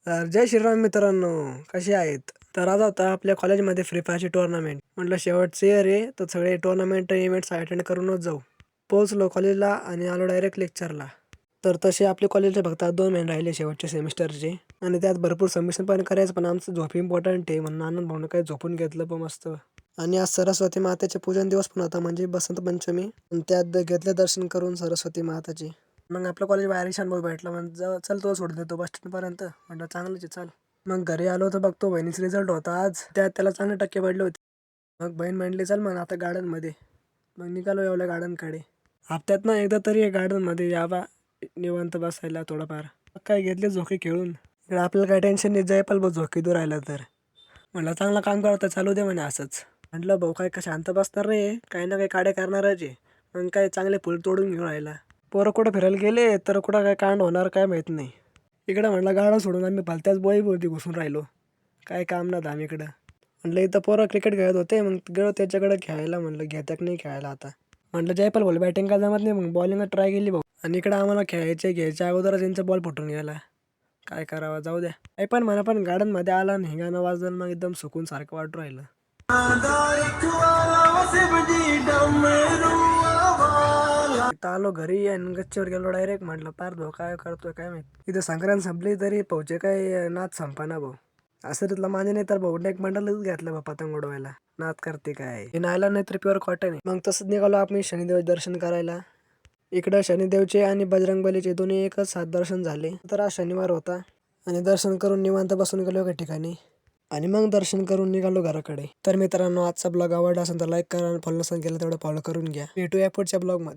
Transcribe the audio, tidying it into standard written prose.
तर जय श्रीराम मित्रांनो, कसे आहेत? तर आज होता आपल्या कॉलेजमध्ये फ्री फायरची टुर्नामेंट. म्हटलं शेवटचे इयर आहे, तर सगळे टुर्नामेंट इव्हेंट्स अटेंड करूनच जाऊ. पोहोचलो कॉलेजला आणि आलो डायरेक्ट लेक्चरला. तर तसे आपले कॉलेजचे फक्त 2 महिने राहिले शेवटचे सेमिस्टरचे आणि त्यात भरपूर सबमिशन पण करायचं, पण आमचं झोप इम्पॉर्टंट आहे म्हणून आनंद भाऊनं काही झोपून घेतलं पण मस्त. आणि आज सरस्वती मातेचे पूजन दिवस पण होता, म्हणजे बसंत पंचमी. आणि त्यात घेतले दर्शन करून सरस्वती माताचे. मग आपलं कॉलेज बाहेर ईशान भाऊ भेटला, म्हणजे चल तो सोडून देतो बस स्टँडपर्यंत. म्हटलं चांगलंच आहे, चाल. मग घरी आलो तर बघतो बहिणीचा रिझल्ट होता आज, त्यात त्याला चांगले टक्के पडले होते. मग बहीण म्हटली चल मग आता गार्डनमध्ये. मग निघालो एवढ्या गार्डनकडे. हप्त्यात ना एकदा तरी गार्डनमध्ये यावा, निवांत बसायला थोडंफार. मग काय घेतले झोके खेळून. इकडे आपल्याला काय टेन्शन नाही, जयपाल भाऊ झोके दूर राहिला तर. म्हटलं चांगलं काम करतं, चालू दे म्हणे असंच. म्हटलं भाऊ काय का शांत बसणार नाही, काही ना काही काड्या करणारच आहे. मग काय चांगले फुल तोडून घेऊन राहिला. पोरं कुठं फिरायला गेले तर कुठं काय कांड होणार काय माहीत नाही. इकडं म्हटलं गाडा सोडून आम्ही भलत्याच बोईभोवती घुसून राहिलो. काय काम ना धाम इकडं. म्हटलं इथं पोरं क्रिकेट खेळत होते, मग गेलो त्याच्याकडे खेळायला. म्हणलं घेत्याक नाही खेळायला आता. म्हटलं जयपाल भाऊ बॅटिंग का जमत नाही, मग बॉलिंग ट्राय केली भाऊ. आणि इकडं आम्हाला घ्यायच्या अगोदरच त्यांचा बॉल फुटून गेला. काय करावं, जाऊ द्या. काही पण म्हणा, पण गार्डनमध्ये आला आणि हिंगाणं वाजलं, मग एकदम सुकून सारखं वाटू राहिलं. इथं आलो घरी आणि गच्चीवर गेलो डायरेक्ट. म्हटलं पार भाऊ काय करतोय काय माहिती. इथं संक्रांत संपली तरी भाऊचे काय नाच संपाना भाऊ. असं तिथलं माझे नाही तर भाऊ एक मंडळच घेतलं बा पतंग उडवायला. नाच करते काय हे नायला नाही तर प्युअर कॉटन आहे. मग तसंच निघालो आम्ही शनिदेव दर्शन करायला. इकडं शनिदेवचे आणि बजरंगबलीचे दोन्ही एकच साथ दर्शन झाले. तर आज शनिवार होता आणि दर्शन करून निवांत बसून गेलो एका ठिकाणी. आणि मग दर्शन करून निघालो घराकडे. तर मित्रांनो, आजचा ब्लॉग आवडला असेल तर लाईक करा आणि फॉलो नसेल केलं तेवढं फॉलो करून घ्या. भेटूया पुढच्या ब्लॉगमध्ये.